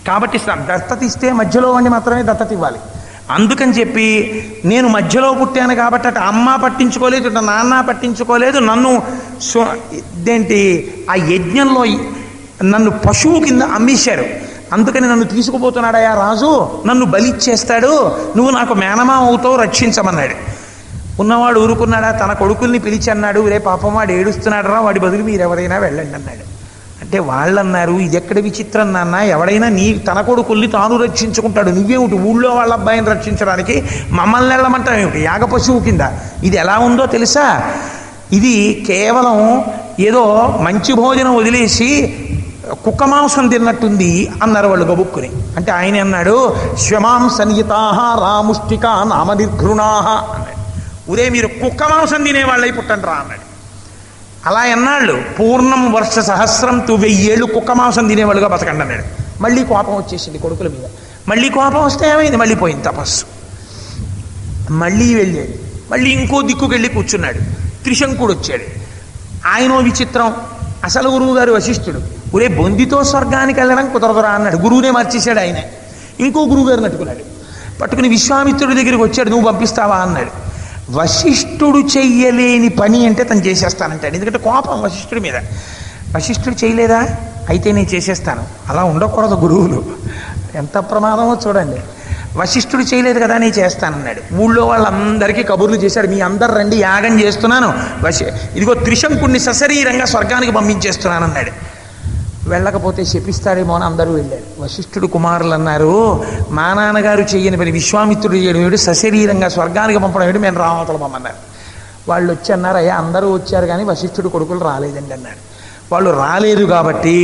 కాబట్టి దత్తత ఇస్తే మధ్యలో వాడిని మాత్రమే దత్తత ఇవ్వాలి. అందుకని చెప్పి నేను మధ్యలో పుట్టాను కాబట్టి అటు అమ్మ పట్టించుకోలేదు, ఇటు నాన్న పట్టించుకోలేదు, నన్ను ఇదేంటి ఆ యజ్ఞంలో నన్ను పశువు కింద అమ్మేశారు. అందుకని నన్ను తీసుకుపోతున్నాడయా రాజు, నన్ను బలిచ్చేస్తాడు, నువ్వు నాకు మేనమా అవుతావు, రక్షించమన్నాడు. ఉన్నవాడు ఊరుకున్నాడా? తన కొడుకుల్ని పిలిచి అన్నాడు, రే పాపం వాడు ఏడుస్తున్నాడు రా, వాడి బదులు మీరు ఎవరైనా వెళ్ళండి అన్నాడు. అంటే వాళ్ళు అన్నారు, ఇది ఎక్కడ విచిత్రం నాన్న, ఎవడైనా తన కొడుకుల్ని తాను రక్షించుకుంటాడు, నువ్వేమిటి ఊళ్ళో వాళ్ళ అబ్బాయిని రక్షించడానికి మమ్మల్ని వెళ్ళమంటావు ఏమిటి, యాగ పశువు కింద. ఇది ఎలా ఉందో తెలుసా? ఇది కేవలం ఏదో మంచి భోజనం వదిలేసి కుక్క మాంసం తిన్నట్టుంది అన్నారు వాళ్ళు గబుక్కుని. అంటే ఆయన అన్నాడు, శ్వమాంసనియతాహ రాముష్టికా నామ నిర్ఘృణాహ అన్నాడు. ఉరే మీరు కుక్క మాంసం తినేవాళ్ళై పుట్టండి రా అన్నాడు. అలా ఎన్నాళ్ళు? పూర్ణం వర్ష సహస్రం 1000 కుక్క మాంసం తినేవాళ్ళుగా బతకండి అన్నాడు. మళ్ళీ కోపం వచ్చేసింది కొడుకుల మీద. మళ్ళీ కోపం వస్తే ఏమైంది? మళ్ళీ పోయింది తపస్సు. మళ్ళీ వెళ్ళాడు. మళ్ళీ ఇంకో దిక్కుకెళ్ళి కూర్చున్నాడు. త్రిశంకుడు వచ్చాడు. ఆయనో విచిత్రం. అసలు గురువు గారు వశిష్ఠుడు. ఒరే బొందితో స్వర్గానికి వెళ్ళడం కుదరదురా అన్నాడు. గురువునే మార్చేశాడు ఆయన. ఇంకో గురువు గారు నట్టుకున్నాడు. పట్టుకుని విశ్వామిత్రుడి దగ్గరికి వచ్చాడు. నువ్వు పంపిస్తావా అన్నాడు. వశిష్ఠుడు చెయ్యలేని పని అంటే తను చేసేస్తానంటాడు. ఎందుకంటే కోపం వశిష్ఠుడి మీద. వశిష్ఠుడు చేయలేదా, అయితే నేను చేసేస్తాను. అలా ఉండకూడదు గురువులు. ఎంత ప్రమాదమో చూడండి. వశిష్ఠుడు చేయలేదు కదా, నేను చేస్తానన్నాడు. ఊళ్ళో వాళ్ళందరికీ కబుర్లు చేశాడు, మీ అందరు రండి, యాగం చేస్తున్నాను, ఇదిగో త్రిశంకుణ్ణి సశరీరంగా స్వర్గానికి పంపించేస్తున్నాను అన్నాడు. వెళ్ళకపోతే శపిస్తాడేమో అని అందరూ వెళ్ళారు. వశిష్ఠుడు కుమారులు అన్నారు, మా నాన్నగారు చెయ్యని పని విశ్వామిత్రుడు చేయడం ఏమిటి, సశరీరంగా స్వర్గానికి పంపడం ఏమిటి, మేము రామతలు పంపన్నారు. వాళ్ళు వచ్చి అన్నారు, అయ్యా అందరూ వచ్చారు కానీ వశిష్ఠుడు కొడుకులు రాలేదండి అన్నారు. వాళ్ళు రాలేదు కాబట్టి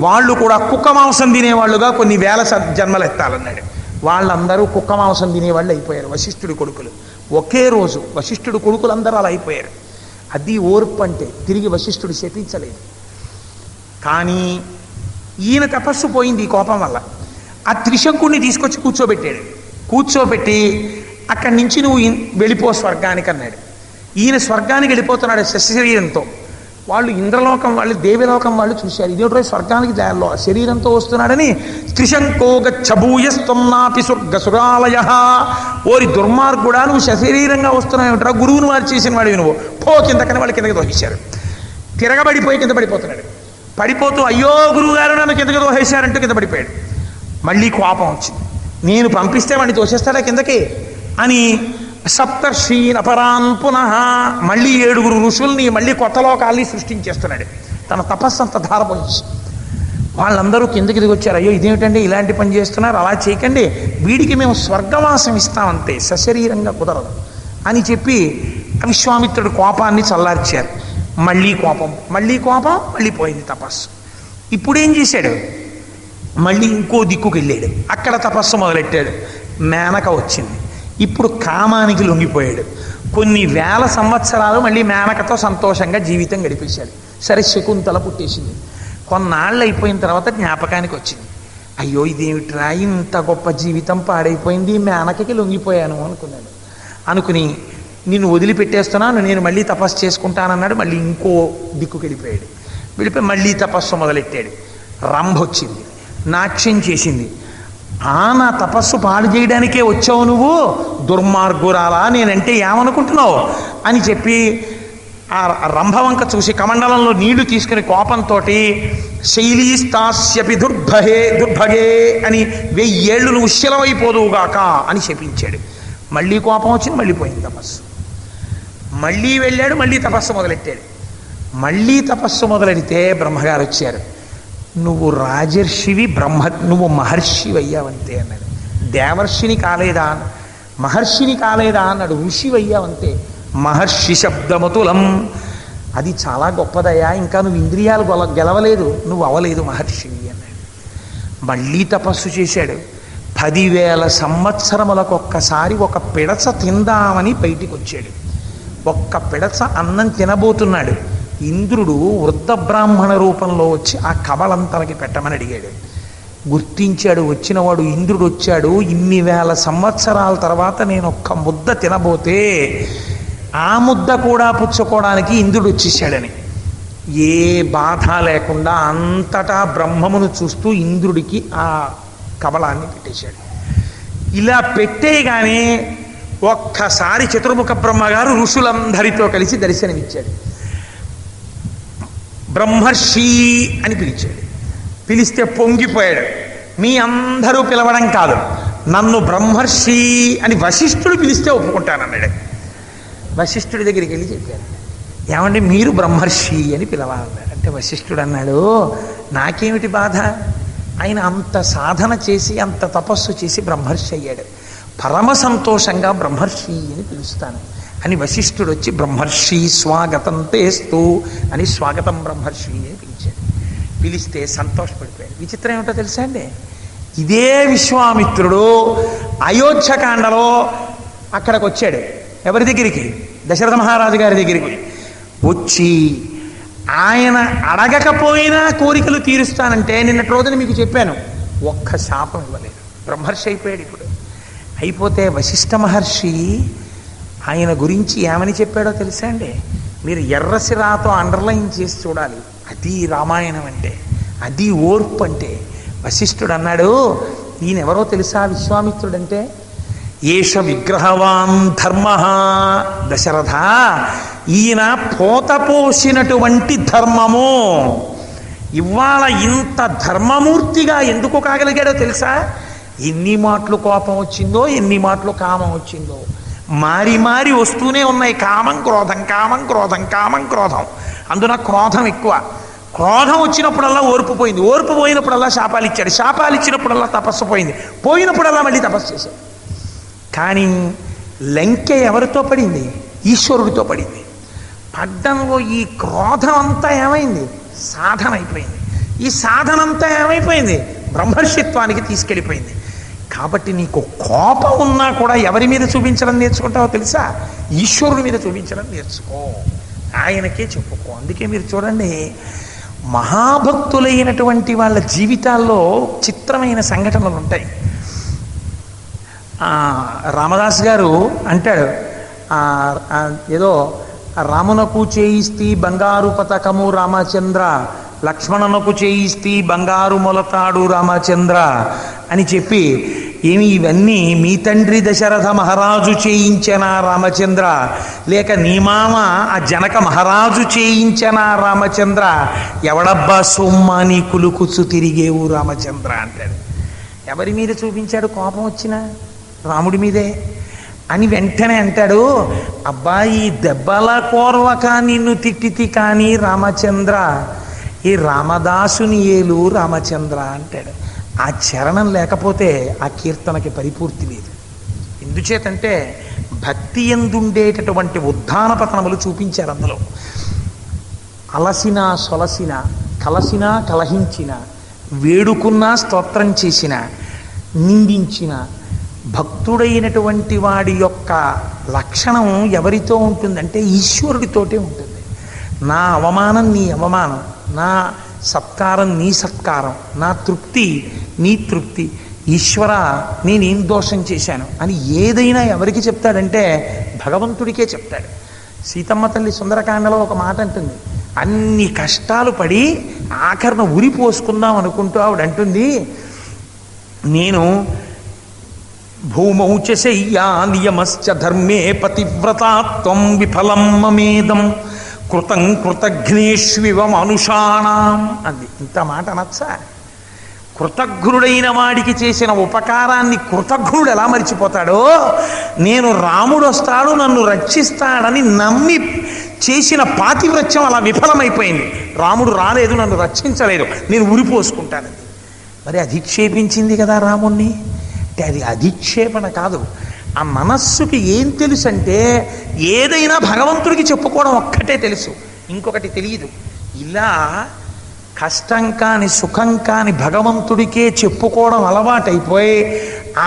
వాళ్ళు కూడా కుక్క మాంసం తినేవాళ్ళుగా కొన్ని వేల జన్మలు ఎత్తాలన్నాడు. వాళ్ళందరూ కుక్క మాంసం తినేవాళ్ళు అయిపోయారు వశిష్ఠుడి కొడుకులు. ఒకే రోజు వశిష్ఠుడి కొడుకులు అందరూ అలా అయిపోయారు. అది ఓర్పు అంటే. తిరిగి వశిష్ఠుడు శపించలేదు. కానీ ఈయన తపస్సు పోయింది ఈ కోపం వల్ల. ఆ త్రిశంకుణ్ణి తీసుకొచ్చి కూర్చోబెట్టాడు. కూర్చోబెట్టి అక్కడి నుంచి నువ్వు వెళ్ళిపో స్వర్గానికి అన్నాడు. ఈయన స్వర్గానికి వెళ్ళిపోతున్నాడు శరీరంతో. వాళ్ళు ఇంద్రలోకం వాళ్ళు, దేవలోకం వాళ్ళు చూశారు, ఇదేటో స్వర్గానికి శరీరంతో వస్తున్నాడని. త్రిశంకో గచ్చభూయస్త్వన్నాపి స్వర్గసురాలయ, ఓరి దుర్మార్గుడా నువ్వు సశరీరంగా వస్తున్నావు ఏమిట్రా, గురువును వారు చేసిన వాడివి నువ్వు, పో కిందకని వాళ్ళు కిందకి దోహించారు. తిరగబడిపోయి కింద పడిపోతున్నాడు. పడిపోతూ అయ్యో గురువు గారు నన్ను కిందకి దోహేశారంటూ కింద పడిపోయాడు. మళ్ళీ కోపం వచ్చింది, నేను పంపిస్తే వాడిని తోసేస్తాడా కిందకి అని సప్తర్షీన్ అపరాన్ పునః, మళ్ళీ 7 ఋషుల్ని మళ్ళీ కొత్త లోకాల్ని సృష్టించేస్తున్నాడు తన తపస్సు అంత ధారపోయించి. వాళ్ళందరూ కిందకి దిగి వచ్చారు. అయ్యో ఇదేమిటండి ఇలాంటి పని చేస్తున్నారు, అలా చేయకండి, వీడికి మేము స్వర్గవాసం ఇస్తామంతే, సశరీరంగా కుదరదు అని చెప్పి విశ్వామిత్రుడు కోపాన్ని చల్లార్చారు. మళ్ళీ కోపం, మళ్ళీ పోయింది తపస్సు. ఇప్పుడేం చేశాడు? మళ్ళీ ఇంకో దిక్కుకు వెళ్ళాడు. అక్కడ తపస్సు మొదలెట్టాడు. మేనక వచ్చింది. ఇప్పుడు కామానికి లొంగిపోయాడు. కొన్ని వేల సంవత్సరాలు మళ్ళీ మేనకతో సంతోషంగా జీవితం గడిపేశాడు. సరే శకుంతల పుట్టేసింది. కొన్నాళ్ళు అయిపోయిన తర్వాత జ్ఞాపకానికి వచ్చింది, అయ్యో ఇదేమిట్రా ఇంత గొప్ప జీవితం పాడైపోయింది, మేనకకి లొంగిపోయాను అనుకున్నాడు. అనుకుని నిన్ను వదిలిపెట్టేస్తున్నాను, నేను మళ్ళీ తపస్సు చేసుకుంటానన్నాడు. మళ్ళీ ఇంకో దిక్కుకి వెళ్ళిపోయి మళ్ళీ తపస్సు మొదలెట్టాడు. రంభ వచ్చింది, నాట్యం చేసింది. నా తపస్సు పాడు చేయడానికే వచ్చావు నువ్వు, దుర్మార్గురాలా, నేనంటే ఏమనుకుంటున్నావు అని చెప్పి ఆ రంభవంక చూసి కమండలంలో నీళ్లు తీసుకుని కోపంతో శైలీస్తాస్యపి దుర్భగే అని 1000 ఏళ్ళు నువ్వు శిలవైపోదువుగాక అని శపించాడు. మళ్ళీ కోపం వచ్చింది, మళ్ళీ పోయింది తపస్సు. మళ్ళీ వెళ్ళాడు, మళ్ళీ తపస్సు మొదలెట్టాడు. మళ్ళీ తపస్సు మొదలెడితే బ్రహ్మగారు వచ్చారు. నువ్వు రాజర్షివి, నువ్వు మహర్షివి అయ్యావంతే అన్నాడు. దేవర్షిని కాలేదా, మహర్షిని కాలేదా అన్నాడు. ఋషివి అయ్యావంతే. మహర్షి శబ్దమతులం, అది చాలా గొప్పదయ్యా, ఇంకా నువ్వు ఇంద్రియాలు గెలవలేదు, నువ్వు అవలేదు మహర్షివి అన్నాడు. మళ్ళీ తపస్సు చేశాడు. 10,000 సంవత్సరములకు ఒక్కసారి ఒక పిడచ తిందామని బయటికి వచ్చాడు. ఒక్క పిడచ అన్నం తినబోతున్నాడు. ఇంద్రుడు వృద్ధ బ్రాహ్మణ రూపంలో వచ్చి ఆ కబలంతలకి పెట్టమని అడిగాడు. గుర్తించాడు వచ్చినవాడు. ఇంద్రుడు వచ్చాడు, ఇన్ని వేల సంవత్సరాల తర్వాత నేను ఒక్క ముద్ద తినబోతే ఆ ముద్ద కూడా పుచ్చుకోవడానికి ఇంద్రుడు వచ్చేసాడని. ఏ బాధ లేకుండా అంతటా బ్రహ్మమును చూస్తూ ఇంద్రుడికి ఆ కమలాన్ని పెట్టేశాడు. ఇలా పెట్టేయగానే ఒక్కసారి చతుర్ముఖ బ్రహ్మగారు ఋషులందరితో కలిసి దర్శనమిచ్చాడు. బ్రహ్మర్షి అని పిలిచాడు. పిలిస్తే పొంగిపోయాడు. మీ అందరూ పిలవడం కాదు, నన్ను బ్రహ్మర్షి అని వశిష్ఠుడు పిలిస్తే ఒప్పుకుంటానన్నాడు. వశిష్ఠుడి దగ్గరికి వెళ్ళి చెప్పారు, ఏమండి మీరు బ్రహ్మర్షి అని పిలవాలన్నాడు. అంటే వశిష్ఠుడు అన్నాడు, నాకేమిటి బాధ, ఆయన అంత సాధన చేసి అంత తపస్సు చేసి బ్రహ్మర్షి అయ్యాడు, పరమ సంతోషంగా బ్రహ్మర్షి అని పిలుస్తాను అని వశిష్ఠుడు వచ్చి బ్రహ్మర్షి స్వాగతం తేస్తూ అని స్వాగతం బ్రహ్మర్షి అని పిలిచాడు. పిలిస్తే సంతోషపడిపోయాడు. విచిత్రం ఏమిటో తెలుసా అండి, ఇదే విశ్వామిత్రుడు అయోధ్యకాండలో అక్కడికి వచ్చాడు. ఎవరి దగ్గరికి? దశరథ మహారాజు గారి దగ్గరికి వచ్చి ఆయన అడగకపోయినా కోరికలు తీరుస్తానంటే నిన్నటి రోజున మీకు చెప్పాను, ఒక్క శాపం ఇవ్వలేదు, బ్రహ్మర్షి అయిపోయాడు. ఇప్పుడు అయిపోతే వశిష్ఠ మహర్షి ఆయన గురించి ఏమని చెప్పాడో తెలుసా అండి, మీరు ఎర్రసిరాతో అండర్లైన్ చేసి చూడాలి, అది రామాయణం అంటే, అది ఓర్పు అంటే. వశిష్ఠుడు అన్నాడు, ఈయన ఎవరో తెలుసా విశ్వామిత్రుడంటే, ఏష విగ్రహవాన్ ధర్మ దశరథ, ఈయన పోతపోసినటువంటి ధర్మము. ఇవాళ ఇంత ధర్మమూర్తిగా ఎందుకు కాగలిగాడో తెలుసా, ఎన్ని మాటలు కోపం వచ్చిందో, ఎన్ని మాటలు కామం వచ్చిందో, మారి మారి వస్తూనే ఉన్నాయి. కామం క్రోధం, కామం క్రోధం, కామం క్రోధం. అందున క్రోధం ఎక్కువ. క్రోధం వచ్చినప్పుడల్లా ఓర్పు పోయింది, ఓర్పు పోయినప్పుడల్లా శాపాలు ఇచ్చాడు, శాపాలు ఇచ్చినప్పుడల్లా తపస్సు పోయింది, పోయినప్పుడల్లా మళ్ళీ తపస్సు చేశాడు. కానీ లంకె ఎవరితో పడింది? ఈశ్వరుడితో పడింది. పడ్డంలో ఈ క్రోధం అంతా ఏమైంది? సాధన అయిపోయింది. ఈ సాధన అంతా ఏమైపోయింది? బ్రహ్మర్షిత్వానికి తీసుకెళ్ళిపోయింది. కాబట్టి నీకు కోపం ఉన్నా కూడా ఎవరి మీద చూపించడం నేర్చుకుంటావో తెలుసా? ఈశ్వరుడి మీద చూపించడం నేర్చుకో, ఆయనకే చెప్పుకో. అందుకే మీరు చూడండి, మహాభక్తులైనటువంటి వాళ్ళ జీవితాల్లో చిత్రమైన సంఘటనలు ఉంటాయి. రామదాస్ గారు అంటాడు, ఏదో రామునకు చేయిస్తి బంగారు పతకము రామచంద్ర, లక్ష్మణునకు చేయిస్తి బంగారు మొలతాడు రామచంద్ర అని చెప్పి, ఏమి ఇవన్నీ మీ తండ్రి దశరథ మహారాజు చేయించనా రామచంద్ర, లేక నీ మామ ఆ జనక మహారాజు చేయించనా రామచంద్ర, ఎవడబ్బా సొమ్మా నీ కులుకుచ్చు తిరిగేవు రామచంద్ర అంటాడు. ఎవరి మీద చూపించాడు కోపం వచ్చినా? రాముడి మీదే. అని వెంటనే అంటాడు, అబ్బాయి దెబ్బల కోర్వక నిన్ను తిట్టితి కానీ రామచంద్ర, ఈ రామదాసుని ఏలు రామచంద్ర అంటాడు. ఆ చరణం లేకపోతే ఆ కీర్తనకి పరిపూర్తి లేదు. ఎందుచేతంటే భక్తి ఎందుండేటటువంటి ఉద్ధాన పతనములు చూపించారు అందులో. అలసిన సొలసిన, కలసిన కలహించిన, వేడుకున్నా స్తోత్రం చేసిన, నిందించిన భక్తుడైనటువంటి వాడి యొక్క లక్షణం ఎవరితో ఉంటుందంటే ఈశ్వరుడితోటే ఉంటుంది. నా అవమానం నీ అవమానం, నా సత్కారం నీ సత్కారం, నా తృప్తి నీ తృప్తి, ఈశ్వర నేనేం దోషం చేశాను అని ఏదైనా ఎవరికి చెప్తాడంటే భగవంతుడికే చెప్తాడు. సీతమ్మ తల్లి సుందరకాండలో ఒక మాట అంటుంది, అన్ని కష్టాలు పడి ఆఖరణ ఉరి పోసుకుందాం అనుకుంటూ ఆవిడ అంటుంది, నేను భూమౌ చ శయ్యా నియమశ్చ ధర్మే పతివ్రతాత్వం విఫలం మమేదం కృతం కృతఘ్నేష్వివ మనుషాణం అంది. ఇంత మాట అనొచ్చా? కృతజ్ఞుడైన వాడికి చేసిన ఉపకారాన్ని కృతజ్ఞుడు ఎలా మర్చిపోతాడో, నేను రాముడు వస్తాడు నన్ను రక్షిస్తాడని నమ్మి చేసిన పాతివ్రత్యం అలా విఫలమైపోయింది. రాముడు రాలేదు, నన్ను రక్షించలేదు, నేను ఉరిపోసుకుంటానది. మరి అధిక్షేపించింది కదా రాముణ్ణి. అంటే అది అధిక్షేపణ కాదు. ఆ మనస్సుకి ఏం తెలుసు అంటే ఏదైనా భగవంతుడికి చెప్పుకోవడం ఒక్కటే తెలుసు, ఇంకొకటి తెలియదు. ఇలా కష్టం కాని సుఖం కాని భగవంతుడికే చెప్పుకోవడం అలవాటైపోయి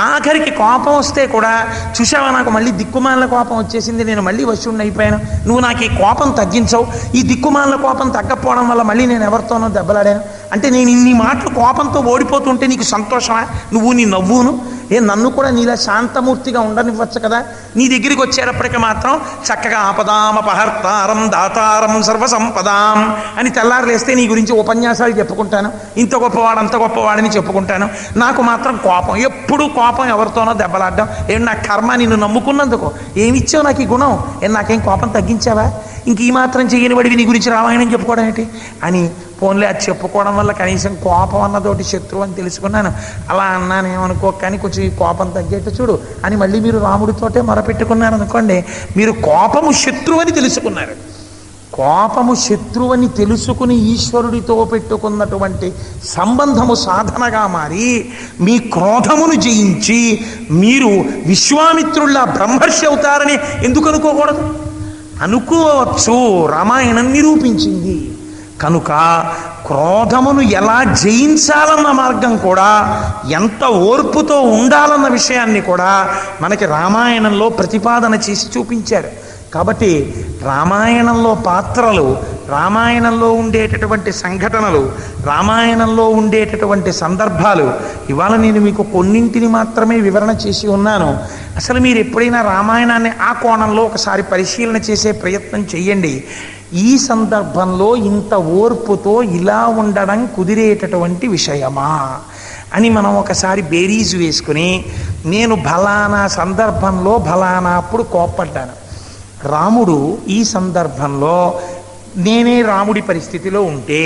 ఆఖరికి కోపం వస్తే కూడా, చూసావా నాకు మళ్ళీ దిక్కుమాలిన కోపం వచ్చేసింది, నేను మళ్ళీ వశుడిని అయిపోయాను, నువ్వు నాకు ఈ కోపం తగ్గించవు, ఈ దిక్కుమాలిన కోపం తగ్గకపోవడం వల్ల మళ్ళీ నేను ఎవరితోనో దెబ్బలాడాను అంటే నేను ఇన్ని మాటలు కోపంతో ఓడిపోతుంటే నీకు సంతోషమా? నువ్వు నీ నవ్వును నన్ను కూడా నీలా శాంతమూర్తిగా ఉండనివ్వచ్చు కదా. నీ దగ్గరికి వచ్చేటప్పటికి మాత్రం చక్కగా ఆపదామపహర్తారం దాతారం సర్వసంపదాం అని తెల్లారులేస్తే నీ గురించి ఉపన్యాసాలు చెప్పుకుంటాను, ఇంత గొప్పవాడు అంత గొప్పవాడని చెప్పుకుంటాను. నాకు మాత్రం కోపం, ఎప్పుడు కోపం, ఎవరితోనో దెబ్బలాడడం. నా కర్మ, నిన్ను నమ్ముకున్నందుకు ఏమిచ్చావు నాకు ఈ గుణం, నాకేం కోపం తగ్గించావా? ఇంక ఈ మాత్రం చేయని వాడివి నీ గురించి రామాయణం చెప్పుకోవడం ఏంటి అని. ఫోన్లే అది చెప్పుకోవడం వల్ల కనీసం కోపం అన్నతోటి శత్రువు అని తెలుసుకున్నాను. అలా అన్నానేమనుకో, కానీ కొంచెం ఈ కోపం తగ్గేట్టు చూడు అని మళ్ళీ మీరు రాముడితోటే మొరపెట్టుకున్నారు అనుకోండి, మీరు కోపము శత్రువు అని తెలుసుకున్నారు. కోపము శత్రువని తెలుసుకుని ఈశ్వరుడితో పెట్టుకున్నటువంటి సంబంధము సాధనగా మారి మీ క్రోధమును జయించి మీరు విశ్వామిత్రుళ్ళ బ్రహ్మర్షి అవుతారని ఎందుకు అనుకోకూడదు? అనుకోవచ్చు. రామాయణం నిరూపించింది. కనుక క్రోధమును ఎలా జయించాలన్న మార్గం కూడా, ఎంత ఓర్పుతో ఉండాలన్న విషయాన్ని కూడా మనకి రామాయణంలో ప్రతిపాదన చేసి చూపించారు. కాబట్టి రామాయణంలో పాత్రలు, రామాయణంలో ఉండేటటువంటి సంఘటనలు, రామాయణంలో ఉండేటటువంటి సందర్భాలు ఇవాళ నేను మీకు కొన్నింటిని మాత్రమే వివరణ చేసి ఉన్నాను. అసలు మీరు ఎప్పుడైనా రామాయణాన్ని ఆ కోణంలో ఒకసారి పరిశీలన చేసే ప్రయత్నం చెయ్యండి. ఈ సందర్భంలో ఇంత ఓర్పుతో ఇలా ఉండడం కుదిరేటటువంటి విషయమా అని మనం ఒకసారి బేరీజు వేసుకుని, నేను ఫలానా సందర్భంలో ఫలానా అప్పుడు కోప్పడ్డాను, రాముడు ఈ సందర్భంలో నేనే రాముడి పరిస్థితిలో ఉంటే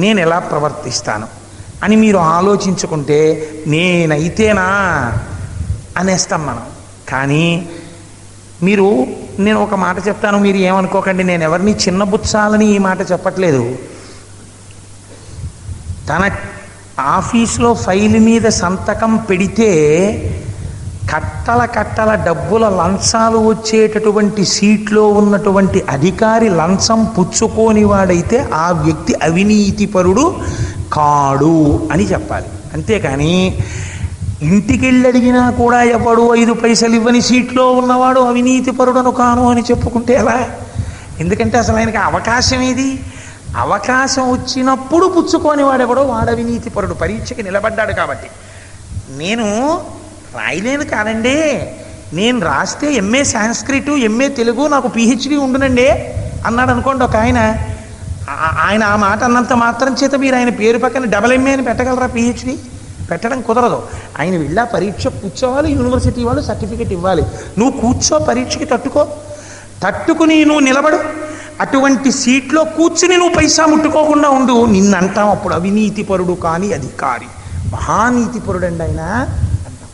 నేను ఎలా ప్రవర్తిస్తాను అని మీరు ఆలోచించుకుంటే నేనైతేనా అనేస్తాం మనం. కానీ నేను ఒక మాట చెప్తాను, మీరు ఏమనుకోకండి, నేను ఎవరిని చిన్నబుచ్చాలని ఈ మాట చెప్పట్లేదు. తన ఆఫీస్లో ఫైల్ మీద సంతకం పెడితే కట్టల డబ్బుల లంచాలు వచ్చేటటువంటి సీట్లో ఉన్నటువంటి అధికారి లంచం పుచ్చుకోని వాడైతే ఆ వ్యక్తి అవినీతిపరుడు కాడు అని చెప్పాలి. అంతేకాని ఇంటికెళ్ళి అడిగినా కూడా ఎవడు 5 పైసలు ఇవ్వని సీట్లో ఉన్నవాడు అవినీతిపరుడను కాను అని చెప్పుకుంటే ఎలా? ఎందుకంటే అసలు ఆయనకి అవకాశం ఏది? అవకాశం వచ్చినప్పుడు పుచ్చుకోని వాడెవడో వాడు అవినీతిపరుడు. పరీక్షకి నిలబడ్డాడు కాబట్టి. నేను రాయలేను కాదండి, నేను రాస్తే ఎంఏ సాంస్క్రిట్, ఎంఏ తెలుగు, నాకు పిహెచ్డి ఉండునండి అన్నాడు అనుకోండి ఒక ఆయన. ఆయన ఆ మాట అన్నంత మాత్రం చేత మీరు ఆయన పేరు పక్కన డబల్ ఎంఏ అని పెట్టగలరా? పిహెచ్డి పెట్టడం కుదరదు. ఆయన వెళ్ళా పరీక్ష కూర్చోవాలి, యూనివర్సిటీ వాళ్ళు సర్టిఫికెట్ ఇవ్వాలి. నువ్వు కూర్చో, పరీక్షకి తట్టుకుని నువ్వు నిలబడు. అటువంటి సీట్లో కూర్చుని నువ్వు పైసా ముట్టుకోకుండా ఉండు. నిన్నంటాం అప్పుడు అవినీతిపరుడు కాని అధికారి, మహానీతిపరుడు అండి ఆయన అంటాం.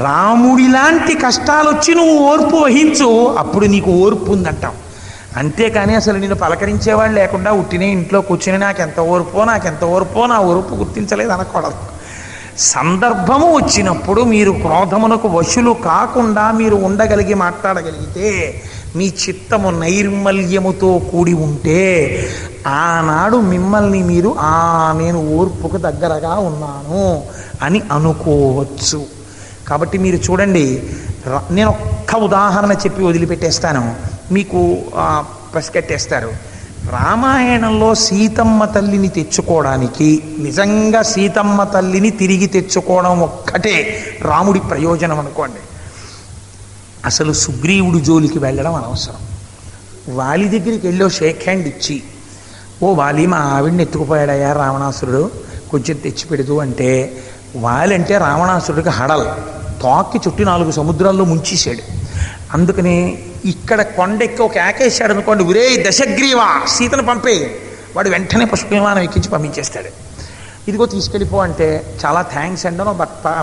రాముడిలాంటి కష్టాలు వచ్చి నువ్వు ఓర్పు వహించు, అప్పుడు నీకు ఓర్పు ఉందంటాం. అంతేకాని అసలు నేను పలకరించేవాళ్ళు లేకుండా ఉట్టినే ఇంట్లో కూర్చుని నాకెంత ఓర్పో నా ఓర్పు గుర్తించలేదు అనకూడదు. సందర్భము వచ్చినప్పుడు మీరు క్రోధమునకు వశులు కాకుండా మీరు ఉండగలిగి మాట్లాడగలిగితే, మీ చిత్తము నైర్మల్యముతో కూడి ఉంటే ఆనాడు మిమ్మల్ని మీరు నేను ఓర్పుకు దగ్గరగా ఉన్నాను అని అనుకోవచ్చు. కాబట్టి మీరు చూడండి, నేను ఒక్క ఉదాహరణ చెప్పి వదిలిపెట్టేస్తాను, మీకు పసిగట్టేస్తారు. రామాయణంలో సీతమ్మ తల్లిని తెచ్చుకోవడానికి, నిజంగా సీతమ్మ తల్లిని తిరిగి తెచ్చుకోవడం ఒక్కటే రాముడి ప్రయోజనం అనుకోండి. అసలు సుగ్రీవుడి జోలికి వెళ్ళడం అనవసరం. వాలి దగ్గరికి వెళ్ళో షేక్ హ్యాండ్ ఇచ్చి, ఓ వాలి మా ఆవిడ్ని ఎత్తుకుపోయాడయ్యా రావణాసురుడు, కొంచెం తెచ్చిపెడుతూ అంటే, వాలి అంటే రావణాసురుడికి హడల్, తోక్కి చుట్టి 4 సముద్రాల్లో ముంచేశాడు. అందుకని ఇక్కడ కొండెక్కి ఒక ఏకేశాడు అనుకోండి, ఒరే దశగ్రీవా సీతను పంపే, వాడు వెంటనే పుష్పవిమానం ఎక్కించి పంపించేస్తాడు. ఇదిగో తీసుకెళ్ళిపో అంటే, చాలా థ్యాంక్స్ అండి అని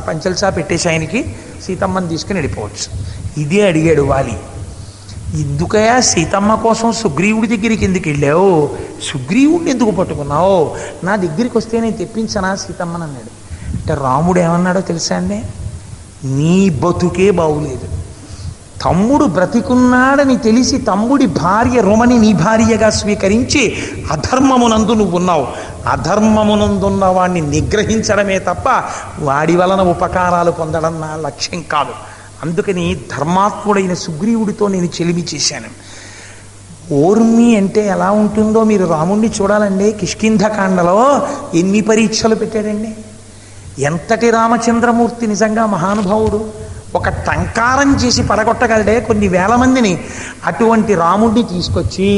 పంచల్సా పెట్టేసి ఆయనకి సీతమ్మని తీసుకుని వెళ్ళిపోవచ్చు. ఇదే అడిగాడు వాలి, ఎందుకయా సీతమ్మ కోసం సుగ్రీవుడి దగ్గరికి ఎందుకు వెళ్ళావు, సుగ్రీవుడిని ఎందుకు పట్టుకున్నావు, నా దగ్గరికి వస్తే నేను తెప్పించనా సీతమ్మని అన్నాడు. అంటే రాముడు ఏమన్నాడో తెలుసా అండి, నీ బతుకే బాగులేదు, తమ్ముడు బ్రతికున్నాడని తెలిసి తమ్ముడి భార్య రుమని నీ భార్యగా స్వీకరించి అధర్మమునందు నువ్వున్నావు, అధర్మమునందున్న వాడిని నిగ్రహించడమే తప్ప వాడి వలన ఉపకారాలు పొందడం నా లక్ష్యం కాదు. అందుకని ధర్మాత్ముడైన సుగ్రీవుడితో నేను చెలిమి చేశాను. ఓర్మి అంటే ఎలా ఉంటుందో మీరు రాముణ్ణి చూడాలండి. కిష్కింధకాండలో ఎన్ని పరీక్షలు పెట్టాడండి. ఎంతటి రామచంద్రమూర్తి నిజంగా మహానుభావుడు. ఒక టంకారం చేసి పడగొట్టగలడే కొన్ని వేల మందిని. అటువంటి రాముడిని తీసుకొచ్చి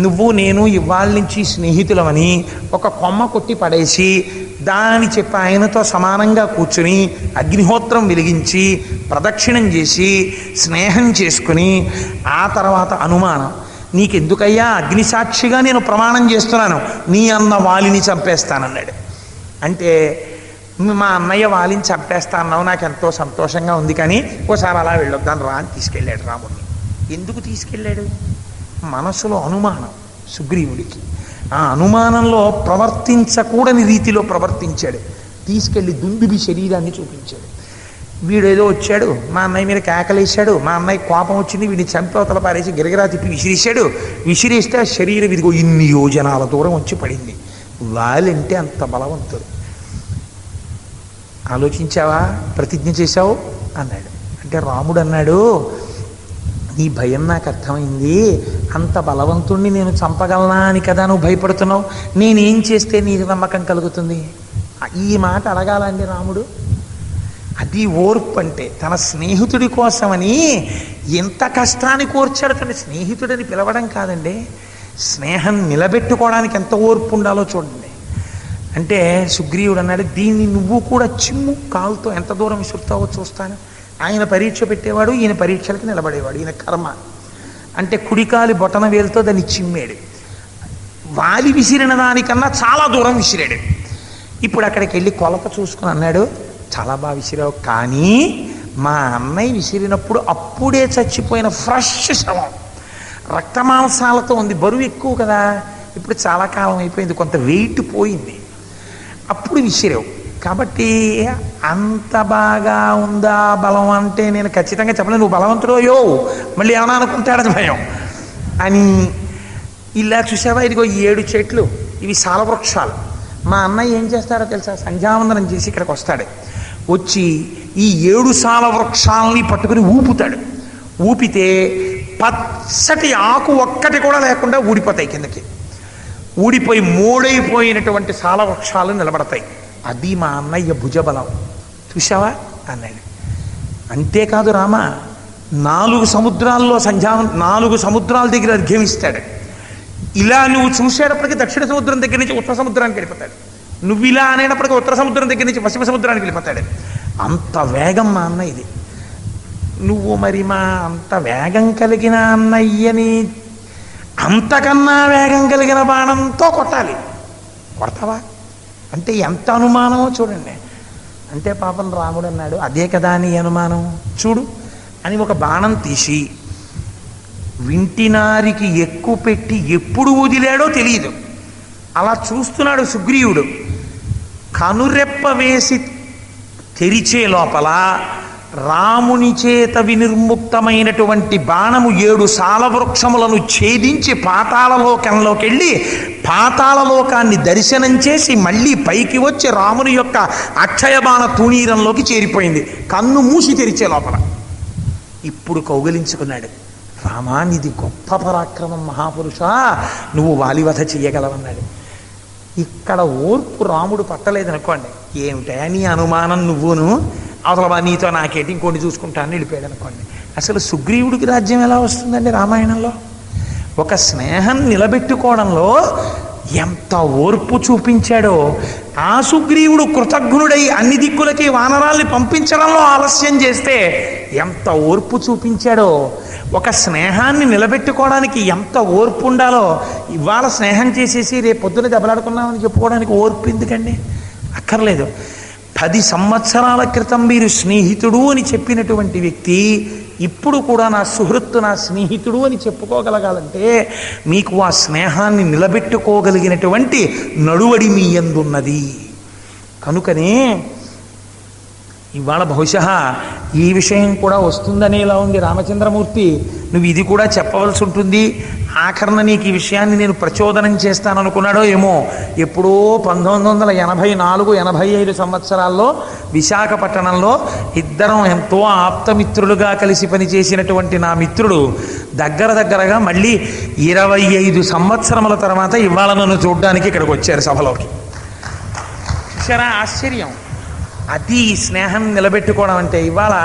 నువ్వు నేను ఇవాళ నుంచి స్నేహితులమని ఒక కొమ్మ కొట్టి పడేసి దాని చెప్పి ఆయనతో సమానంగా కూర్చుని అగ్నిహోత్రం వెలిగించి ప్రదక్షిణం చేసి స్నేహం చేసుకుని ఆ తర్వాత అనుమానం, నీకెందుకయ్యా అగ్నిసాక్షిగా నేను ప్రమాణం చేస్తున్నాను, నీ అన్న వాలిని చంపేస్తానన్నాడు. అంటే మా అన్నయ్య వాలిని చంపేస్తా అన్నావు, నాకు ఎంతో సంతోషంగా ఉంది, కానీ ఓసారి అలా వెళ్ళొద్దాను రా అని తీసుకెళ్ళాడు రాముడిని. ఎందుకు తీసుకెళ్ళాడు? మనసులో అనుమానం సుగ్రీవుడికి. ఆ అనుమానంలో ప్రవర్తించకూడని రీతిలో ప్రవర్తించాడు. తీసుకెళ్ళి దుందుబి శరీరాన్ని చూపించాడు. వీడేదో వచ్చాడు, మా అన్నయ్య మీద కేకలేశాడు, మా అన్నయ్య కోపం వచ్చింది, వీడిని చంపవతల పారేసి గిరగిరా తిప్పి విసిరేశాడు. విసిరేస్తే ఆ శరీరం ఇదిగో ఇన్ని యోజనాల దూరం వచ్చి పడింది. వాలంటే అంత బలవంతుడు. ఆలోచించావా, ప్రతిజ్ఞ చేశావు అన్నాడు. అంటే రాముడు అన్నాడు, నీ భయం నాకు అర్థమైంది, అంత బలవంతుణ్ణి నేను చంపగలనా అని కదా నువ్వు భయపడుతున్నావు, నేనేం చేస్తే నీకు నమ్మకం కలుగుతుంది? ఈ మాట అడగాలండి రాముడు. అది ఓర్పు అంటే. తన స్నేహితుడి కోసమని ఎంత కష్టాన్ని కోర్చాడు. తన స్నేహితుడిని పిలవడం కాదండి, స్నేహం నిలబెట్టుకోవడానికి ఎంత ఓర్పు ఉండాలో చూడండి. అంటే సుగ్రీవుడు అన్నాడు, దీన్ని నువ్వు కూడా చిమ్ము కాలుతో ఎంత దూరం విసురుతావో చూస్తాను. ఆయన పరీక్ష పెట్టేవాడు, ఈయన పరీక్షలకి నిలబడేవాడు. ఈయన కర్మ అంటే కుడికాలి బొటన వేలుతో దాన్ని చిమ్మాడు. వాలి విసిరిన దానికన్నా చాలా దూరం విసిరాడు. ఇప్పుడు అక్కడికి వెళ్ళి కొలత చూసుకుని అన్నాడు, చాలా బాగా విసిరావు, కానీ మా అన్నయ్య విసిరినప్పుడు అప్పుడే చచ్చిపోయిన ఫ్రెష్ శవం, రక్తమాంసాలతో ఉంది, బరువు ఎక్కువ కదా, ఇప్పుడు చాలా కాలం అయిపోయింది, కొంత వెయిట్ పోయింది, అప్పుడు విసిరావు. కాబట్టి అంత బాగా ఉందా బలం అంటే నేను ఖచ్చితంగా చెప్పలేదు. నువ్వు బలవంతుడోయో మళ్ళీ ఏమైనా అనుకుంటాడని భయం అని. ఇలా చూసావా, ఇదిగో 7 చెట్లు, ఇవి సాలవృక్షాలు. మా అన్నయ్య ఏం చేస్తాడో తెలుసా, సంధ్యావందనం చేసి ఇక్కడికి వస్తాడు, వచ్చి ఈ 7 సాలవృక్షాలని పట్టుకుని ఊపుతాడు. ఊపితే పచ్చటి ఆకు ఒక్కటి కూడా లేకుండా ఊడిపోతాయి కిందకి. ఊడిపోయి మోడైపోయినటువంటి సాలవృక్షాలు నిలబడతాయి. అది మా అన్నయ్య భుజబలం, చూసావా అన్నాడు. అంతేకాదు రామ, 4 సముద్రాల్లో 4 సముద్రాల దగ్గర అర్ఘ్యమిస్తాడు. ఇలా నువ్వు చూసేటప్పటికీ దక్షిణ సముద్రం దగ్గర నుంచి ఉత్తర సముద్రానికి వెళ్ళిపోతాడు. నువ్వు ఇలా అనేటప్పటికీ ఉత్తర సముద్రం దగ్గర నుంచి పశ్చిమ సముద్రానికి వెళ్ళిపోతాడు. అంత వేగం మా అన్నయ్యది. నువ్వు మరి మా అంత వేగం కలిగిన అన్నయ్యని అంతకన్నా వేగం కలిగిన బాణంతో కొట్టాలి, కొడతావా అంటే ఎంత అనుమానమో చూడండి. అంటే పాపం రాముడు అన్నాడు, అదే కదా నీ అనుమానం, చూడు అని ఒక బాణం తీసి వింటినారికి ఎక్కువ పెట్టి ఎప్పుడు వదిలాడో తెలియదు. అలా చూస్తున్నాడు సుగ్రీవుడు. కనురెప్ప వేసి తెరిచే లోపల రాముని చేత వినిర్ముక్తమైనటువంటి బాణము 7 సాలవృక్షములను ఛేదించి పాతాళలోకంలోకి వెళ్ళి పాతాళలోకాన్ని దర్శనం చేసి మళ్ళీ పైకి వచ్చి రాముని యొక్క అక్షయబాణ తూణీరంలోకి చేరిపోయింది, కన్ను మూసి తెరిచే లోపల. ఇప్పుడు కౌగిలించుకున్నాడు. రామా, నీది గొప్ప పరాక్రమం మహాపురుష, నువ్వు వాలివధ చెయ్యగలవన్నాడు. ఇక్కడ ఓర్పు రాముడు పట్టలేదనుకోండి, ఏమిటా నీ అనుమానం, నువ్వును అవతల నీతో నాకేంటి, ఇంకోటి చూసుకుంటానని వెళ్ళిపోయాడు అనుకోండి. అసలు సుగ్రీవుడికి రాజ్యం ఎలా వస్తుందండి రామాయణంలో? ఒక స్నేహం నిలబెట్టుకోవడంలో ఎంత ఓర్పు చూపించాడో. ఆ సుగ్రీవుడు కృతజ్ఞుడై అన్ని దిక్కులకి వానరాల్ని పంపించడంలో ఆలస్యం చేస్తే ఎంత ఓర్పు చూపించాడో. ఒక స్నేహాన్ని నిలబెట్టుకోవడానికి ఎంత ఓర్పు ఉండాలో. ఇవాళ స్నేహం చేసేసి రేపు పొద్దున దెబ్బలాడుకున్నామని చెప్పుకోవడానికి ఓర్పు ఎందుకండి? అక్కర్లేదు. 10 సంవత్సరాల క్రితం మీరు స్నేహితుడు అని చెప్పినటువంటి వ్యక్తి ఇప్పుడు కూడా నా సుహృత్తు, నా స్నేహితుడు అని చెప్పుకోగలగాలంటే మీకు ఆ స్నేహాన్ని నిలబెట్టుకోగలిగినటువంటి నడువడి మీ యందున్నది. కనుకనే ఇవాళ బహుశా ఈ విషయం కూడా వస్తుందనేలా ఉంది రామచంద్రమూర్తి. నువ్వు ఇది కూడా చెప్పవలసి ఉంటుంది. ఆఖరణ నీకు ఈ విషయాన్ని నేను ప్రచోదనం చేస్తాననుకున్నాడో ఏమో. ఎప్పుడో 1984, 85 సంవత్సరాల్లో విశాఖపట్టణంలో ఇద్దరం ఎంతో ఆప్తమిత్రులుగా కలిసి పనిచేసినటువంటి నా మిత్రుడు దగ్గరగా మళ్ళీ 25 సంవత్సరముల తర్వాత ఇవాళ నన్ను చూడ్డానికి ఇక్కడికి వచ్చారు సభలోకి. చూసారా ఆశ్చర్యం? అది స్నేహం నిలబెట్టుకోవడం అంటే. ఇవాళ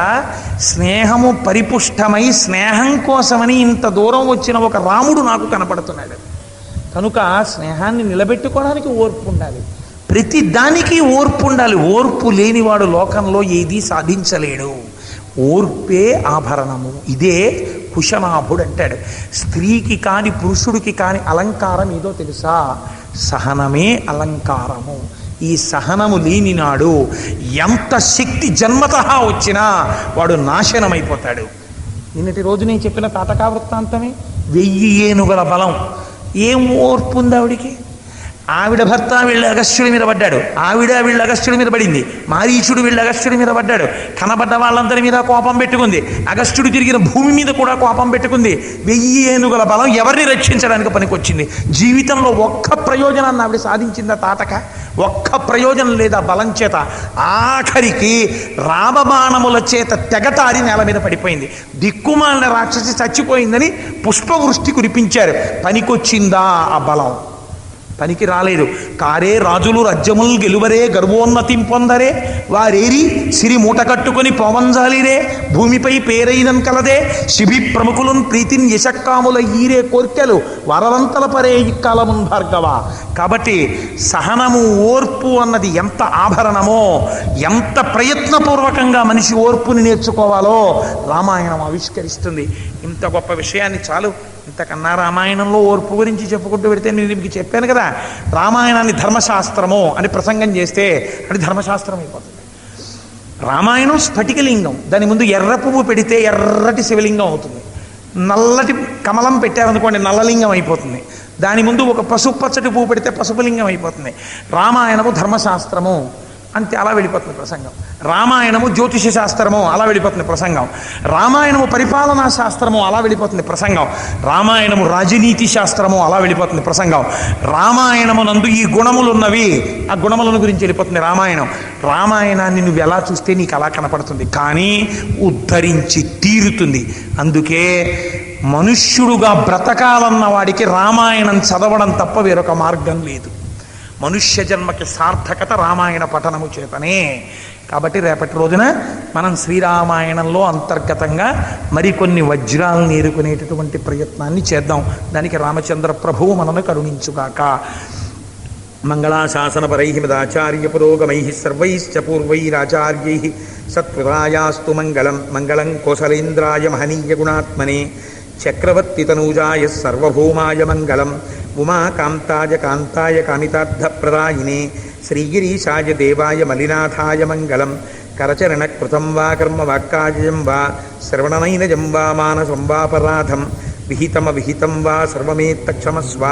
స్నేహము పరిపుష్టమై స్నేహం కోసమని ఇంత దూరం వచ్చిన ఒక రాముడు నాకు కనపడుతున్నాడు. కనుక స్నేహాన్ని నిలబెట్టుకోవడానికి ఓర్పు ఉండాలి, ప్రతి దానికి ఓర్పు ఉండాలి. ఓర్పు లేనివాడు లోకంలో ఏదీ సాధించలేడు. ఓర్పే ఆభరణము. ఇదే కుశనాభుడు అంటాడు. స్త్రీకి కాని పురుషుడికి కాని అలంకారం ఏదో తెలుసా? సహనమే అలంకారము. ఈ సహనము లేని నాడు ఎంత శక్తి జన్మతః వచ్చినా వాడు నాశనమైపోతాడు. నిన్నటి రోజు నేను చెప్పిన తాటకా వృత్తాంతమే. 1000 ఏనుగుల బలం. ఏం ఓర్పు ఉంది ఆవిడికి? ఆవిడ భర్త వీళ్ళ అగస్త్యుడి మీద పడ్డాడు, ఆవిడ వీళ్ళ అగస్త్యుడి మీద పడింది, మారీచుడు వీళ్ళ అగస్త్యుడి మీద పడ్డాడు, కనబడ్డ వాళ్ళందరి మీద కోపం పెట్టుకుంది, అగస్త్యుడు తిరిగిన భూమి మీద కూడా కోపం పెట్టుకుంది. 1000 ఏనుగుల బలం ఎవరిని రక్షించడానికి పనికొచ్చింది? జీవితంలో ఒక్క ప్రయోజనాన్ని ఆవిడ సాధించిందా తాటక? ఒక్క ప్రయోజనం లేదా బలం చేత. ఆఖరికి రామబాణముల చేత తెగటారి నేల మీద పడిపోయింది. దిక్కుమాలిన రాక్షసి చచ్చిపోయిందని పుష్పవృష్టి కురిపించారు. పనికొచ్చిందా ఆ బలం? పనికి రాలేదు. కారే రాజులు రాజ్యముల్ గెలువరే గర్వోన్నతిం పొందరే వారేరి సిరి మూట కట్టుకొని పవంజాలిరే భూమిపై పేరైదన్ కలదే శిబి ప్రముఖులున్ ప్రీతిన్ యశక్కాముల ఈరే కోర్కెలు వరవంతల పరే ఇక్కాలమున్ భార్గవ. కాబట్టి సహనము ఓర్పు అన్నది ఎంత ఆభరణమో, ఎంత ప్రయత్నపూర్వకంగా మనిషి ఓర్పుని నేర్చుకోవాలో రామాయణం ఆవిష్కరిస్తుంది. ఇంత గొప్ప విషయాన్ని చాలు. ఇంతకన్నా రామాయణంలో ఓర్పు గురించి చెప్పుకుంటూ పెడితే నేను మీకు చెప్పాను కదా, రామాయణాన్ని ధర్మశాస్త్రము అని ప్రసంగం చేస్తే అది ధర్మశాస్త్రం అయిపోతుంది. రామాయణం స్ఫటికలింగం. దాని ముందు ఎర్ర పువ్వు పెడితే ఎర్రటి శివలింగం అవుతుంది. నల్లటి కమలం పెట్టారనుకోండి నల్లలింగం అయిపోతుంది. దాని ముందు ఒక పసుపు పచ్చటి పువ్వు పెడితే పసుపులింగం అయిపోతుంది. రామాయణము ధర్మశాస్త్రము అంతే, అలా వెళ్ళిపోతుంది ప్రసంగం. రామాయణము జ్యోతిష శాస్త్రము, అలా వెళ్ళిపోతుంది ప్రసంగం. రామాయణము పరిపాలనా శాస్త్రము, అలా వెళ్ళిపోతుంది ప్రసంగం. రామాయణము రాజనీతి శాస్త్రము, అలా వెళ్ళిపోతుంది ప్రసంగం. రామాయణము నందు ఈ గుణములు ఉన్నవి, ఆ గుణములను గురించి వెళ్ళిపోతుంది రామాయణం. రామాయణాన్ని నువ్వు ఎలా చూస్తే నీకు అలా కనపడుతుంది, కానీ ఉద్ధరించి తీరుతుంది. అందుకే మనుష్యుడుగా బ్రతకాలన్న వాడికి రామాయణం చదవడం తప్ప వేరొక మార్గం లేదు. మనుష్య జన్మకి సార్థకత రామాయణ పఠనము చేతనే. కాబట్టి రేపటి రోజున మనం శ్రీరామాయణంలో అంతర్గతంగా మరికొన్ని వజ్రాలను ఏరుకునేటటువంటి ప్రయత్నాన్ని చేద్దాం. దానికి రామచంద్ర ప్రభువు మనను కరుణించుగాక. మంగళాశాసనపరై మదాచార్య పురోగమై సర్వైశ్చ పూర్వైరాచార్యై సత్కృతాయాస్తు మంగళం. మంగళం కోసలేంద్రాయ మహనీయ గుణాత్మనే చక్రవర్తి తనూజాయ సర్వభౌమాయ మంగళం. ఉమాకాంతాయ కాంతాయ కామితార్థప్రదాయినే శ్రీగిరీశాయ దేవాయ మలినాథాయ మంగళం. కరచరణకృతం వా కర్మ వాక్కాజయం వా శ్రవణనైనజం వా మానసం వాపరాధం విహితమవిహితం వా సర్వమేత్తక్షమస్వ.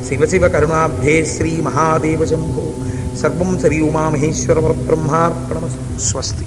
శివ శివ కరుణాబ్ధే శ్రీ మహాదేవ శంభో. సర్వం శ్రీ ఉమామహేశ్వర పరబ్రహ్మార్పణమస్తు. స్వస్తి.